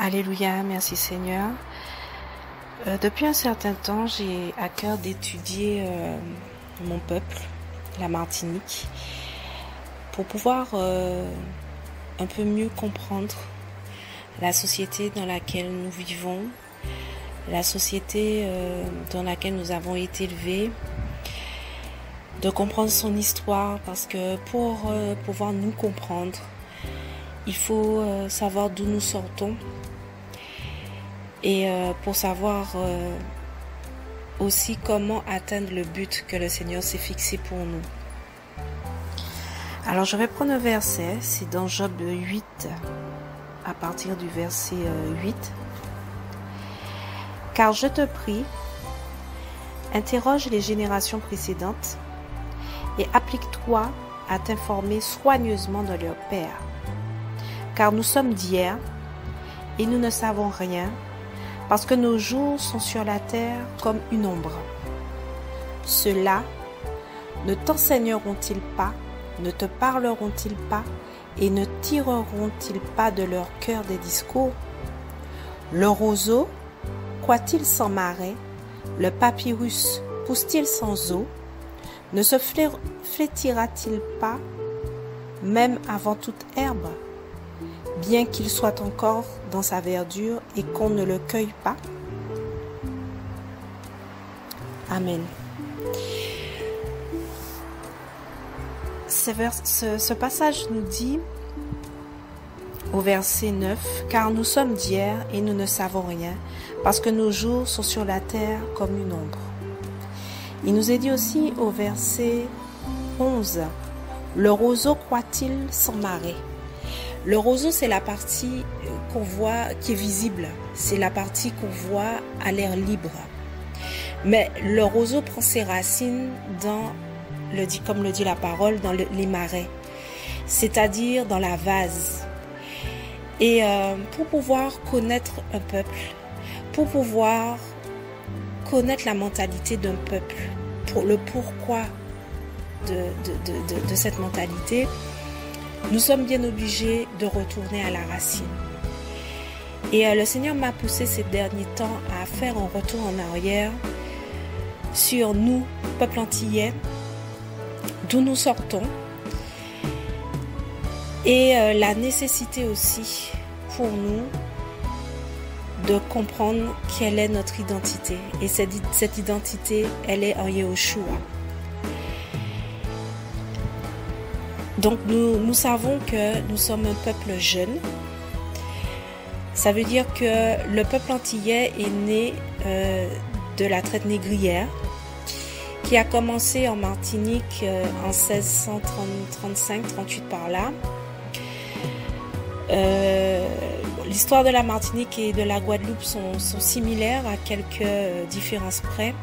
Alléluia, merci Seigneur. Depuis un certain temps, j'ai à cœur d'étudier mon peuple, la Martinique, pour pouvoir un peu mieux comprendre la société dans laquelle nous vivons, la société dans laquelle nous avons été élevés, de comprendre son histoire, parce que pour pouvoir nous comprendre, il faut savoir d'où nous sortons et pour savoir aussi comment atteindre le but que le Seigneur s'est fixé pour nous. Alors je vais prendre un verset, c'est dans Job 8, à partir du verset 8. Car je te prie, interroge les générations précédentes et applique-toi à t'informer soigneusement de leur père. Car nous sommes d'hier et nous ne savons rien, parce que nos jours sont sur la terre comme une ombre. Ceux-là ne t'enseigneront-ils pas, ne te parleront-ils pas, et ne tireront-ils pas de leur cœur des discours? Le roseau croît-il sans marais? Le papyrus pousse-t-il sans eau? Ne se flétira-t-il pas, même avant toute herbe, bien qu'il soit encore dans sa verdure et qu'on ne le cueille pas? Amen. Ce passage nous dit au verset 9, « Car nous sommes d'hier et nous ne savons rien, parce que nos jours sont sur la terre comme une ombre. » Il nous est dit aussi au verset 11, « Le roseau croît-il sans marais ?» Le roseau, c'est la partie qu'on voit, qui est visible. C'est la partie qu'on voit à l'air libre. Mais le roseau prend ses racines comme le dit la parole, dans les marais. C'est-à-dire dans la vase. Et pour pouvoir connaître un peuple, pour pouvoir connaître la mentalité d'un peuple, pour le pourquoi de cette mentalité, nous sommes bien obligés de retourner à la racine. Et le Seigneur m'a poussé ces derniers temps à faire un retour en arrière sur nous, peuple antillais, d'où nous sortons, et la nécessité aussi pour nous de comprendre quelle est notre identité. Et cette identité, elle est en Yahushua. Donc nous savons que nous sommes un peuple jeune. Ça veut dire que le peuple antillais est né de la traite négrière qui a commencé en Martinique en 1635-38 par là. L'histoire de la Martinique et de la Guadeloupe sont similaires à quelques différences près.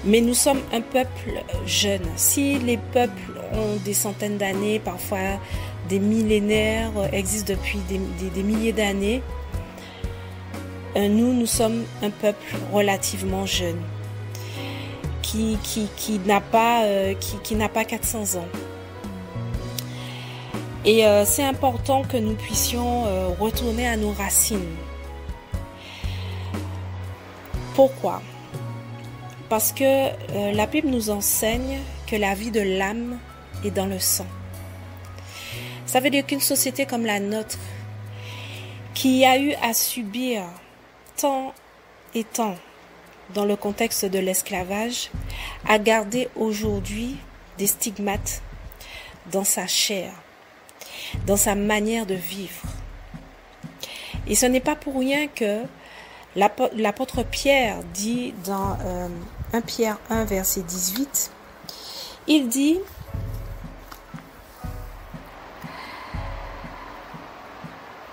Mais nous sommes un peuple jeune. Si les peuples ont des centaines d'années, parfois des millénaires, existent depuis des milliers d'années, nous sommes un peuple relativement jeune, qui n'a pas 400 ans. Et c'est important que nous puissions retourner à nos racines. Pourquoi ? Parce que la Bible nous enseigne que la vie de l'âme est dans le sang. Ça veut dire qu'une société comme la nôtre, qui a eu à subir tant et tant dans le contexte de l'esclavage, a gardé aujourd'hui des stigmates dans sa chair, dans sa manière de vivre. Et ce n'est pas pour rien que l'apôtre Pierre dit dans 1 Pierre 1, verset 18, il dit «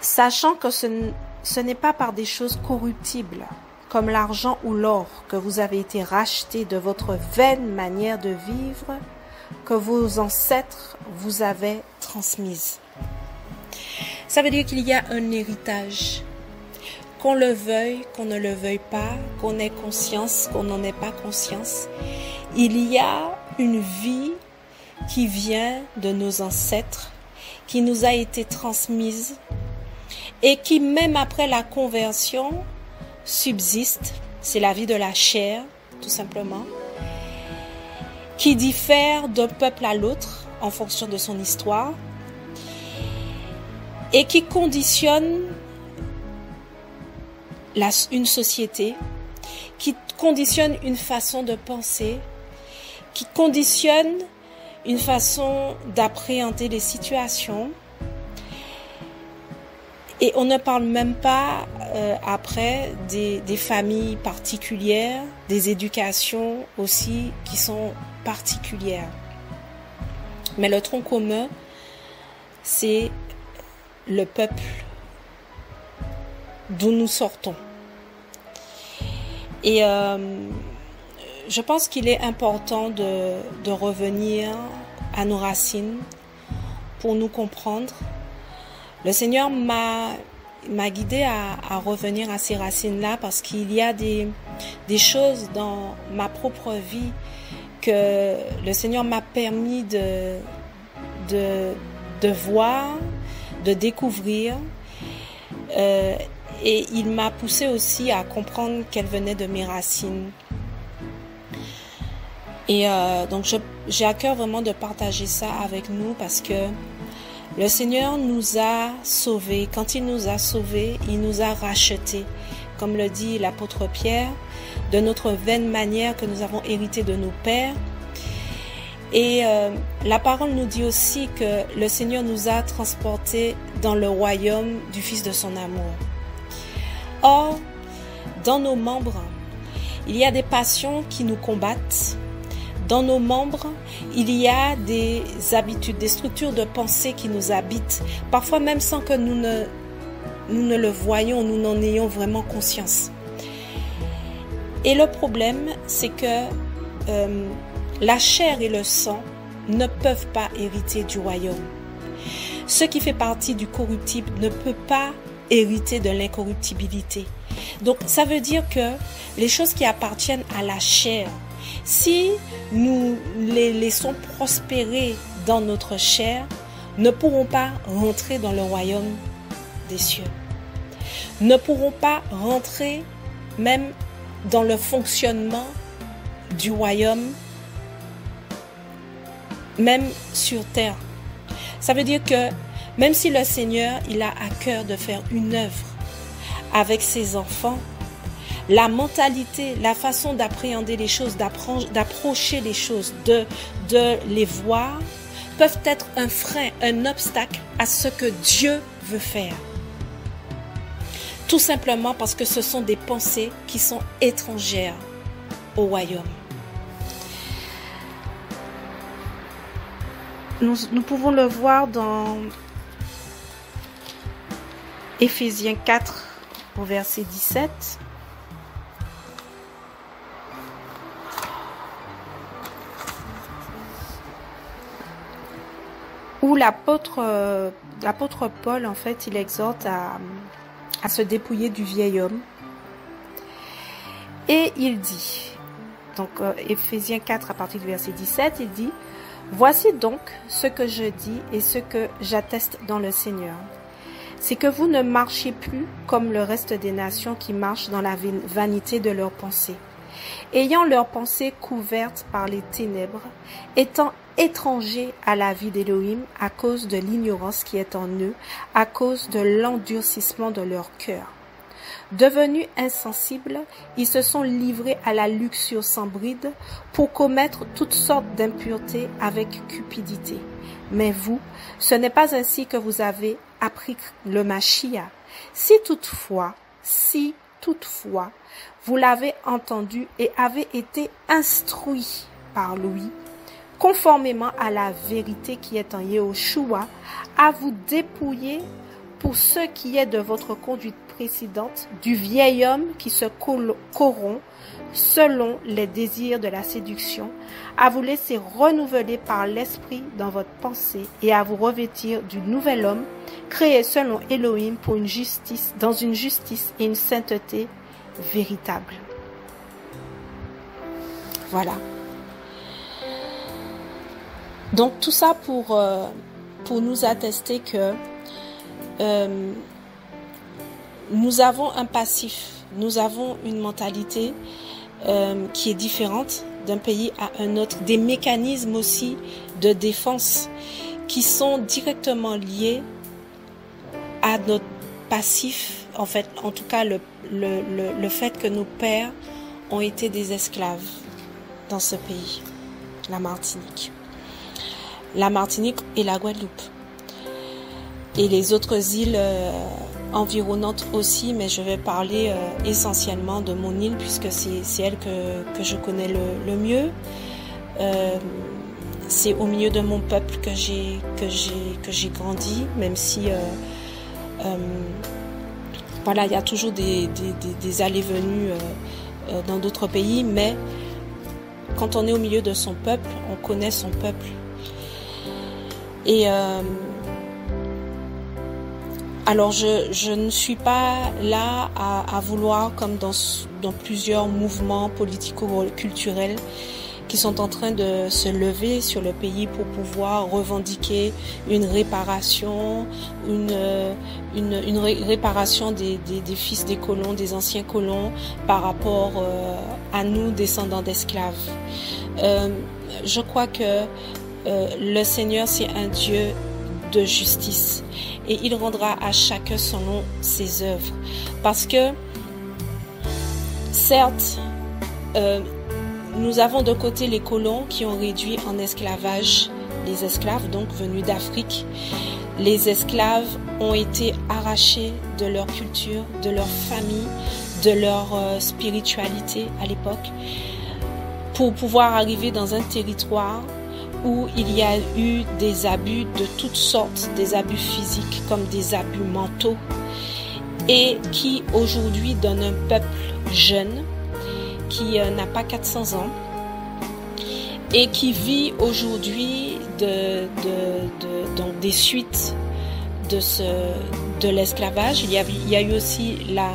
Sachant que ce n'est pas par des choses corruptibles, comme l'argent ou l'or, que vous avez été rachetés de votre vaine manière de vivre, que vos ancêtres vous avaient transmise. » Ça veut dire qu'il y a un héritage. Qu'on le veuille, qu'on ne le veuille pas, qu'on ait conscience, qu'on n'en ait pas conscience, il y a une vie qui vient de nos ancêtres, qui nous a été transmise et qui même après la conversion subsiste. C'est la vie de la chair, tout simplement, qui diffère d'un peuple à l'autre en fonction de son histoire et qui conditionne une société, qui conditionne une façon de penser, qui conditionne une façon d'appréhender les situations. Et on ne parle même pas après des familles particulières, des éducations aussi qui sont particulières. Mais le tronc commun, c'est le peuple d'où nous sortons. Et je pense qu'il est important de revenir à nos racines pour nous comprendre. Le Seigneur m'a guidée à revenir à ces racines-là parce qu'il y a des choses dans ma propre vie que le Seigneur m'a permis de voir, de découvrir. Et il m'a poussé aussi à comprendre qu'elle venait de mes racines. Et donc j'ai à cœur vraiment de partager ça avec nous parce que le Seigneur nous a sauvés. Quand il nous a sauvés, il nous a rachetés. Comme le dit l'apôtre Pierre, de notre vaine manière que nous avons hérité de nos pères. Et la parole nous dit aussi que le Seigneur nous a transportés dans le royaume du Fils de son amour. Or, dans nos membres, il y a des passions qui nous combattent. Dans nos membres, il y a des habitudes, des structures de pensée qui nous habitent, parfois même sans que nous ne le voyions, nous n'en ayons vraiment conscience. Et le problème, c'est que la chair et le sang ne peuvent pas hériter du royaume. Ce qui fait partie du corruptible ne peut pas hériter de l'incorruptibilité. Donc, ça veut dire que les choses qui appartiennent à la chair, si nous les laissons prospérer dans notre chair, ne pourront pas rentrer dans le royaume des cieux. Ne pourront pas rentrer même dans le fonctionnement du royaume, même sur terre. Ça veut dire que même si le Seigneur, il a à cœur de faire une œuvre avec ses enfants, la mentalité, la façon d'appréhender les choses, d'approcher les choses, de les voir, peuvent être un frein, un obstacle à ce que Dieu veut faire. Tout simplement parce que ce sont des pensées qui sont étrangères au royaume. Nous pouvons le voir dans Éphésiens 4 au verset 17. Où l'apôtre Paul, en fait, il exhorte à se dépouiller du vieil homme. Et il dit, donc Éphésiens 4 à partir du verset 17, il dit: « Voici donc ce que je dis et ce que j'atteste dans le Seigneur. C'est que vous ne marchez plus comme le reste des nations qui marchent dans la vanité de leurs pensées, ayant leurs pensées couvertes par les ténèbres, étant étrangers à la vie d'Élohim à cause de l'ignorance qui est en eux, à cause de l'endurcissement de leur cœur. Devenus insensibles, ils se sont livrés à la luxure sans bride pour commettre toutes sortes d'impuretés avec cupidité. Mais vous, ce n'est pas ainsi que vous avez appris le Mashiach. Si toutefois, vous l'avez entendu et avez été instruit par lui, conformément à la vérité qui est en Yahushua, à vous dépouiller pour ce qui est de votre conduite précédente du vieil homme qui se corrompt selon les désirs de la séduction, à vous laisser renouveler par l'esprit dans votre pensée et à vous revêtir du nouvel homme créé selon Elohim pour dans une justice et une sainteté véritable. » Voilà. Donc tout ça pour nous attester que nous avons un passif, nous avons une mentalité qui est différente d'un pays à un autre, des mécanismes aussi de défense qui sont directement liés à notre passif, en fait, en tout cas le fait que nos pères ont été des esclaves dans ce pays, la Martinique et la Guadeloupe. Et les autres îles environnantes aussi, mais je vais parler essentiellement de mon île puisque c'est elle que je connais le mieux. C'est au milieu de mon peuple que j'ai grandi, même si voilà, il y a toujours des allées-venues dans d'autres pays, mais quand on est au milieu de son peuple, on connaît son peuple. Et alors je ne suis pas là à vouloir, comme dans plusieurs mouvements politico-culturels qui sont en train de se lever sur le pays pour pouvoir revendiquer une réparation, une réparation des fils des colons, des anciens colons par rapport à nous, descendants d'esclaves. Je crois que le Seigneur, c'est un Dieu de justice et il rendra à chacun selon ses œuvres. Parce que, certes, nous avons de côté les colons qui ont réduit en esclavage les esclaves, donc venus d'Afrique. Les esclaves ont été arrachés de leur culture, de leur famille, de leur spiritualité à l'époque, pour pouvoir arriver dans un territoire où il y a eu des abus de toutes sortes, des abus physiques comme des abus mentaux, et qui aujourd'hui donne un peuple jeune qui n'a pas 400 ans et qui vit aujourd'hui donc des suites de l'esclavage. Il y a eu aussi la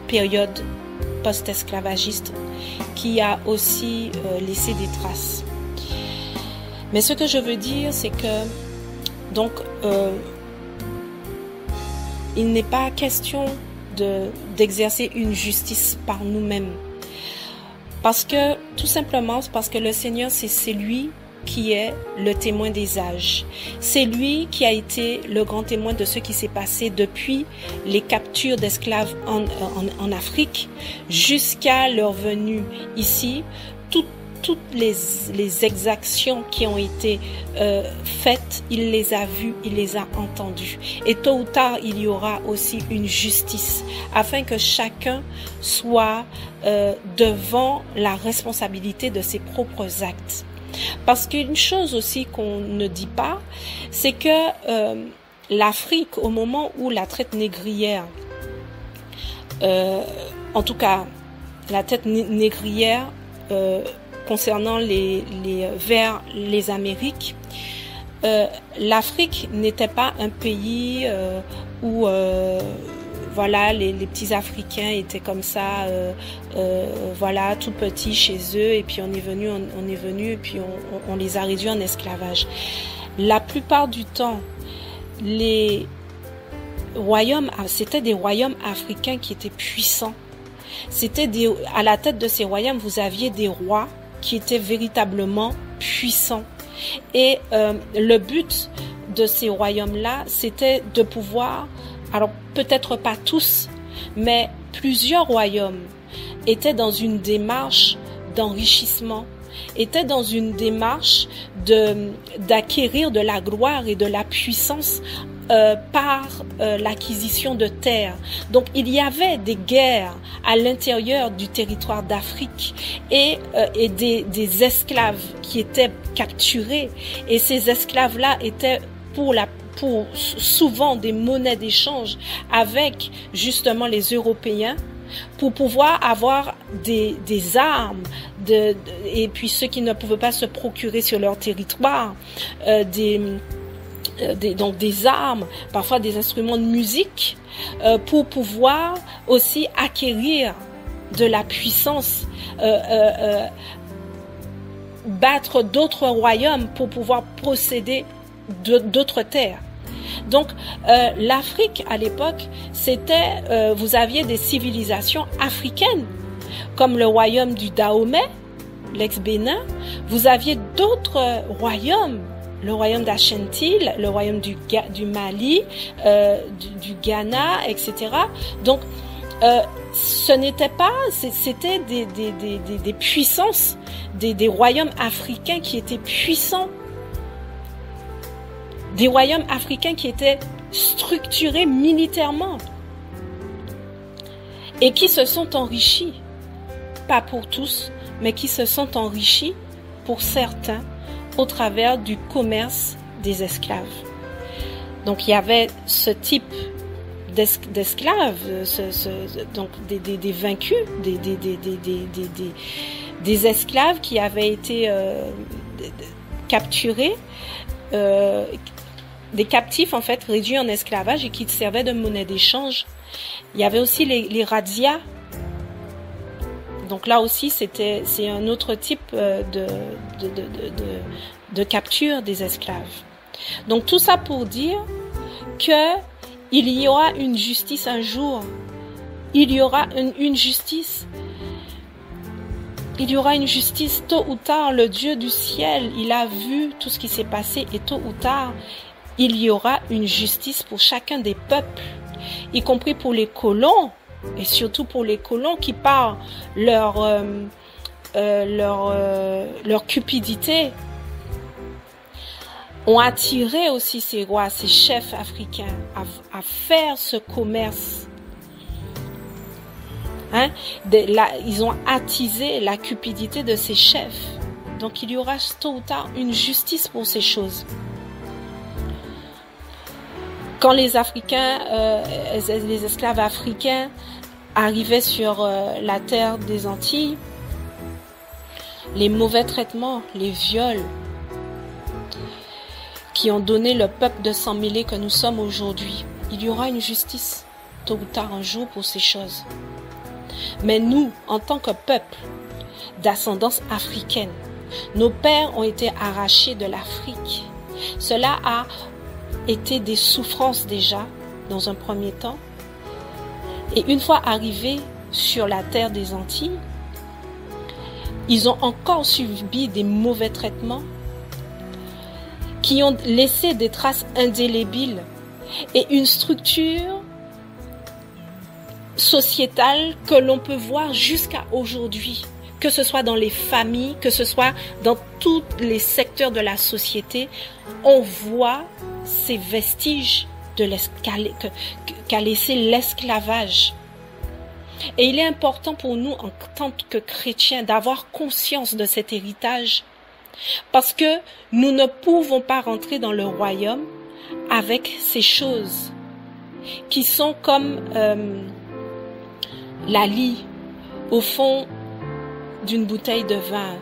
période post-esclavagiste qui a aussi laissé des traces. Mais ce que je veux dire, c'est que donc il n'est pas question d'exercer une justice par nous-mêmes. Parce que, tout simplement, parce que le Seigneur, c'est lui qui est le témoin des âges. C'est lui qui a été le grand témoin de ce qui s'est passé depuis les captures d'esclaves en Afrique jusqu'à leur venue ici. Toutes les exactions qui ont été faites, il les a vues, il les a entendues. Et tôt ou tard, il y aura aussi une justice afin que chacun soit devant la responsabilité de ses propres actes. Parce qu'une chose aussi qu'on ne dit pas, c'est que l'Afrique, au moment où la traite négrière, en tout cas la traite négrière concernant vers les Amériques, l'Afrique n'était pas un pays où voilà, les petits Africains étaient comme ça, voilà, tout petits chez eux, et puis on est venu, et puis on les a réduits en esclavage. La plupart du temps, les royaumes, c'était des royaumes africains qui étaient puissants. À la tête de ces royaumes, vous aviez des rois qui étaient véritablement puissants. Et le but de ces royaumes-là, c'était de pouvoir, alors peut-être pas tous, mais plusieurs royaumes étaient dans une démarche d'enrichissement, étaient dans une démarche d'acquérir de la gloire et de la puissance par l'acquisition de terres. Donc il y avait des guerres à l'intérieur du territoire d'Afrique et des esclaves qui étaient capturés, et ces esclaves-là étaient pour souvent des monnaies d'échange avec justement les Européens pour pouvoir avoir des armes et puis ceux qui ne pouvaient pas se procurer sur leur territoire donc des armes, parfois des instruments de musique, pour pouvoir aussi acquérir de la puissance, battre d'autres royaumes pour pouvoir posséder d'autres terres. Donc, l'Afrique, à l'époque, c'était, vous aviez des civilisations africaines, comme le royaume du Dahomey, l'ex-Bénin. Vous aviez d'autres royaumes, le royaume d'Ashanti, le royaume du Mali, du Ghana, etc. Donc, ce n'était pas, c'était des puissances, des royaumes africains qui étaient puissants, des royaumes africains qui étaient structurés militairement et qui se sont enrichis, pas pour tous, mais qui se sont enrichis pour certains au travers du commerce des esclaves. Donc il y avait ce type d'esclaves, donc des vaincus, des esclaves qui avaient été capturés, des captifs en fait réduits en esclavage et qui servaient de monnaie d'échange. Il y avait aussi les razzias. Donc là aussi c'est un autre type de capture des esclaves. Donc tout ça pour dire que il y aura une justice un jour. Il y aura une justice. Il y aura une justice tôt ou tard. Le Dieu du ciel, il a vu tout ce qui s'est passé et tôt ou tard, il y aura une justice pour chacun des peuples, y compris pour les colons et surtout pour les colons qui par leur cupidité ont attiré aussi ces rois, ces chefs africains à faire ce commerce. Ils ont attisé la cupidité de ces chefs. Donc il y aura tôt ou tard une justice pour ces choses. Quand les Africains, les esclaves africains arrivaient sur la terre des Antilles, les mauvais traitements, les viols qui ont donné le peuple de sang mêlé que nous sommes aujourd'hui, il y aura une justice tôt ou tard un jour pour ces choses. Mais nous, en tant que peuple d'ascendance africaine, nos pères ont été arrachés de l'Afrique. Cela a été des souffrances déjà, dans un premier temps. Et une fois arrivés sur la terre des Antilles, ils ont encore subi des mauvais traitements qui ont laissé des traces indélébiles et une structure sociétale que l'on peut voir jusqu'à aujourd'hui, que ce soit dans les familles, que ce soit dans tous les secteurs de la société, on voit ces vestiges qu'a laissé l'esclavage. Et il est important pour nous, en tant que chrétiens, d'avoir conscience de cet héritage, parce que nous ne pouvons pas rentrer dans le royaume avec ces choses qui sont comme la lie au fond d'une bouteille de vin.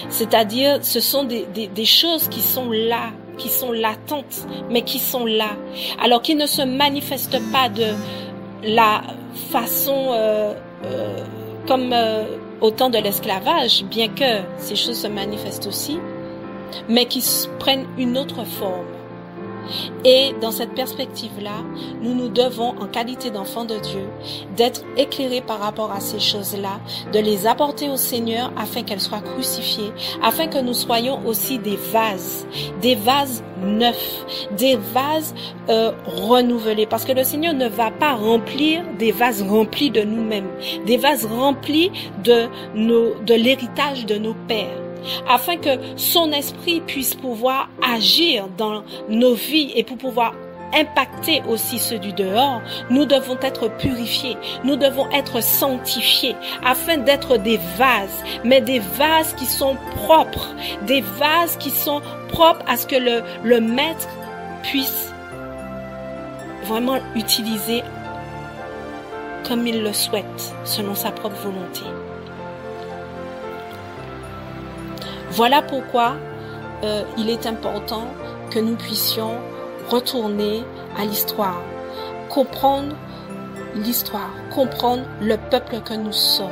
C'est-à-dire, ce sont des choses qui sont là, qui sont latentes, mais qui sont là. Alors qui ne se manifestent pas de la façon comme au temps de l'esclavage, bien que ces choses se manifestent aussi, mais qui prennent une autre forme. Et dans cette perspective-là, nous devons, en qualité d'enfants de Dieu, d'être éclairés par rapport à ces choses-là, de les apporter au Seigneur afin qu'elles soient crucifiées, afin que nous soyons aussi des vases neufs, des vases renouvelés. Parce que le Seigneur ne va pas remplir des vases remplis de nous-mêmes, des vases remplis de l'héritage de nos pères, afin que son esprit puisse pouvoir agir dans nos vies et pour pouvoir impacter aussi ceux du dehors. Nous devons être purifiés, nous devons être sanctifiés afin d'être des vases, mais des vases qui sont propres, des vases qui sont propres à ce que le maître puisse vraiment utiliser comme il le souhaite, selon sa propre volonté. Voilà pourquoi il est important que nous puissions retourner à l'histoire, comprendre le peuple que nous sommes.